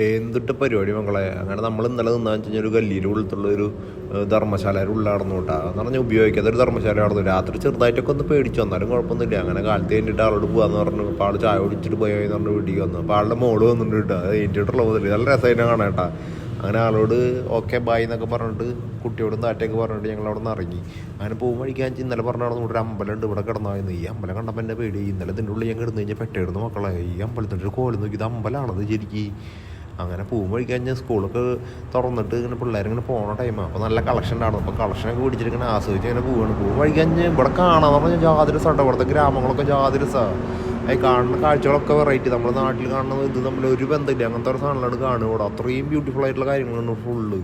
എന്തിട്ട് പരിപാടി മക്കളെ. അങ്ങനെ നമ്മൾ ഇന്നലെ നിന്നാന്ന് വെച്ച് കഴിഞ്ഞാൽ ഒരു ഗല്ലിയുടെ ഉള്ളിലുള്ള ഒരു ധർമ്മശാലയുടെ ഉള്ളിലായിരുന്നു കേട്ടോ. എന്ന് പറഞ്ഞാൽ ഉപയോഗിക്കാത്ത ഒരു ധർമ്മശാല ആയിരുന്നു. രാത്രി ചെറുതായിട്ടൊക്കെ ഒന്ന് പേടിച്ചു, വന്നാലും കുഴപ്പമൊന്നുമില്ല. അങ്ങനെ കാലത്ത് കഴിഞ്ഞിട്ട് ആളോട് പോകാന്ന് പറഞ്ഞു. അപ്പോൾ ആൾ ചായ കുടിച്ചിട്ട് പോയി എന്ന് പറഞ്ഞ് വീട്ടിൽ വന്നു. അപ്പോൾ ആളുടെ മോള് വന്നിട്ടുണ്ട് കേട്ടോ. അത് കഴിഞ്ഞിട്ടുള്ള മുതൽ നല്ല രസമായിട്ട് കാണാം കേട്ടോ. അങ്ങനെ ആളോട് ഓക്കെ ബായ് എന്നൊക്കെ പറഞ്ഞിട്ട് കുട്ടിയോടും താറ്റയൊക്കെ പറഞ്ഞിട്ട് ഞങ്ങൾ അവിടെ നിന്ന് ഇറങ്ങി. അങ്ങനെ പോകും വഴിക്കാൻ ഇന്നലെ പറഞ്ഞാൽ ഇവിടെ ഒരു അമ്പലമുണ്ട്, ഇവിടെ കിടന്നായിരുന്നു. ഈ അമ്പലം കണ്ടപ്പോൾ എൻ്റെ പേടി. ഇന്നലെ ഇതിൻ്റെ ഉള്ളിൽ ഞാൻ കിടന്നു കഴിഞ്ഞാൽ പെട്ടേടുന്നു മക്കളെ. ഈ അമ്പലത്തിൻ്റെ ഒരു കോലം നോക്കി ഇത് അമ്പലമാണത് ശരിക്കും. അങ്ങനെ പോകും വഴിക്കാൻ ഞാൻ സ്കൂളൊക്കെ തുറന്നിട്ട് ഇങ്ങനെ പിള്ളേരിങ്ങനെ പോണ ടൈമാണ്. അപ്പോൾ നല്ല കളക്ഷൻ ഉണ്ടായിരുന്നു. അപ്പോൾ കളക്ഷനൊക്കെ പിടിച്ചിട്ട് ഇങ്ങനെ ആസ്വദിച്ച് ഇങ്ങനെ പോവുകയാണ്. പോകും വഴിക്കാൻ ഇവിടെ കാണാമെന്ന് പറഞ്ഞാൽ ജാതി രസമാണ്. ഇവിടുത്തെ ഗ്രാമങ്ങളൊക്കെ ജാതി രസമാണ്. ഈ കാണുന്ന കാഴ്ചകളൊക്കെ വെറൈറ്റി. നമ്മുടെ നാട്ടിൽ കാണുന്നത് ഇത് തമ്മിൽ ഒരു ബന്ധമില്ല. അങ്ങനത്തെ ഒരു സാധനങ്ങളാണ് കാണുക ഇവിടെ. അത്രയും ബ്യൂട്ടിഫുൾ ആയിട്ടുള്ള കാര്യങ്ങളാണ് ഫുള്ള്.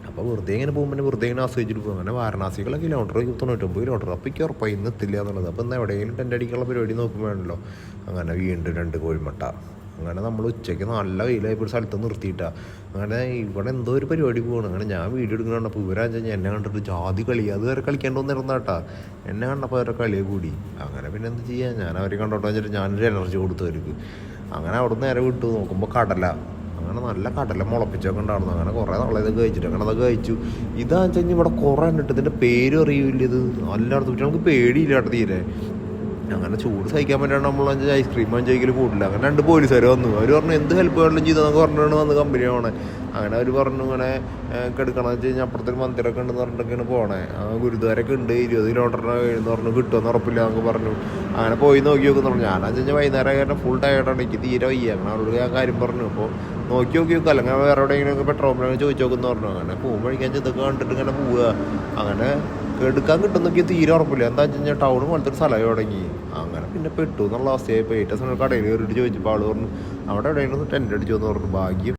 അപ്പോൾ വെറുതെ ഇങ്ങനെ പോകുമ്പോൾ വെറുതെ ഇങ്ങനെ ആസ്വദിച്ചിട്ട് പോകും. അങ്ങനെ വാരണാസികളെ കിലോമീറ്റർ 99 കിലോമീറ്റർ. അപ്പോൾ എനിക്ക് ഉറപ്പായി ഇന്ന് എത്തില്ല എന്നുള്ളത്. അപ്പോൾ ഇന്ന് എവിടെയെങ്കിലും ടെൻ്റ് അടിക്കാനുള്ള പരിപാടി നോക്കുമ്പോഴാണല്ലോ അങ്ങനെ വീണ്ടും 2 കോഴിമുട്ട. അങ്ങനെ നമ്മൾ ഉച്ചയ്ക്ക് നല്ല വെയിലായപ്പോൾ ഒരു സ്ഥലത്ത് നിർത്തിയിട്ടാണ്. അങ്ങനെ ഇവിടെ എന്തോ ഒരു പരിപാടി പോകണം. അങ്ങനെ ഞാൻ വീഡിയോ എടുക്കണ അപ്പോൾ ഇവരാണെന്ന് വെച്ചാൽ എന്നെ കണ്ടിട്ട് ജാതി കളി അത് വരെ കളിക്കേണ്ടി വന്നിരുന്ന കേട്ടാ. എന്നെ കണ്ടപ്പോൾ അവരുടെ കളിയെ കൂടി. അങ്ങനെ പിന്നെ എന്ത് ചെയ്യാൻ, ഞാൻ അവരെ കണ്ടോട്ട് വെച്ചിട്ട് ഞാനൊരു എനർജി കൊടുത്തവർക്ക്. അങ്ങനെ അവിടെ നേരെ വിട്ടു നോക്കുമ്പോൾ കടല. അങ്ങനെ നല്ല കടല മുളപ്പിച്ചൊക്കെ ഉണ്ടായിരുന്നു. അങ്ങനെ കുറേ നാളെ ഇതൊക്കെ കഴിച്ചിട്ട് അങ്ങനെ അതൊക്കെ കഴിച്ചു. ഇതാണെന്ന് വെച്ച് കഴിഞ്ഞാൽ ഇവിടെ കുറേ ഉണ്ട്. ഇതിൻ്റെ പേരും അറിയില്ല. ഇത് എല്ലായിടത്തും പക്ഷെ നമുക്ക് പേടിയില്ല കേട്ടോ തീരെ. അങ്ങനെ ചൂട് സഹിക്കാൻ പറ്റാണ്ട് നമ്മൾ ഐസ്ക്രീം വാങ്ങിച്ചെങ്കിൽ കൂടില്ല. അങ്ങനെ 2 പോലീസുകാർ വന്നു. അവർ പറഞ്ഞു എന്ത് ഹെൽപ്പ് വേണമെങ്കിലും ചെയ്തെന്നൊക്കെ പറഞ്ഞിട്ടാണ് വന്ന് കമ്പനിയാണ്. അങ്ങനെ അവർ പറഞ്ഞു ഇങ്ങനെ കിടക്കണമെന്ന് വെച്ച് കഴിഞ്ഞാൽ അപ്പുറത്തൊരു മന്ദിരമൊക്കെ ഉണ്ടെന്ന് പറഞ്ഞിട്ടൊക്കെയാണ് പോണേ. ഗുരുദ്വാരൊക്കെ ഉണ്ട്, 20 കിലോമീറ്ററിന് എഴുന്ന് പറഞ്ഞു, കിട്ടുമെന്ന് ഉറപ്പില്ല എന്നൊക്കെ പറഞ്ഞു. അങ്ങനെ പോയി നോക്കി നോക്കുന്നു പറഞ്ഞു. ഞാനെന്ന് വെച്ച് കഴിഞ്ഞാൽ വൈകുന്നേരം ആയിട്ട് ഫുൾ ടയർഡാണ്, എനിക്ക് തീരെ വയ്യ. അങ്ങനെ അവരോട് ഞാൻ കാര്യം പറഞ്ഞു. അപ്പോൾ നോക്കി നോക്കുക അല്ലെങ്കിൽ വേറെ എവിടെയെങ്കിലും പെട്രോൾ പമ്പ് ചോദിച്ചു നോക്കുന്നു പറഞ്ഞു. അങ്ങനെ പോകുമ്പോൾ കഴിക്കാൻ ഇതൊക്കെ കണ്ടിട്ട് ഇങ്ങനെ പോവുക. അങ്ങനെ എടുക്കാൻ കിട്ടുന്നൊക്കെ തീരെ ഉറപ്പില്ല. എന്താ വെച്ച് കഴിഞ്ഞാൽ ടൗൺ പോലത്തെ ഒരു സ്ഥലമായി തുടങ്ങി. അങ്ങനെ പിന്നെ പെട്ടു എന്നുള്ള അവസ്ഥയായി. ഇപ്പോൾ ഏറ്റവും സമയം കടയിൽ കയറിയിട്ട് ചോദിച്ചപ്പോൾ ആൾ പറഞ്ഞു അവിടെ എവിടെയെങ്കിലും ടെൻ്റ് അടിച്ചു എന്ന് പറഞ്ഞു. ഭാഗ്യം.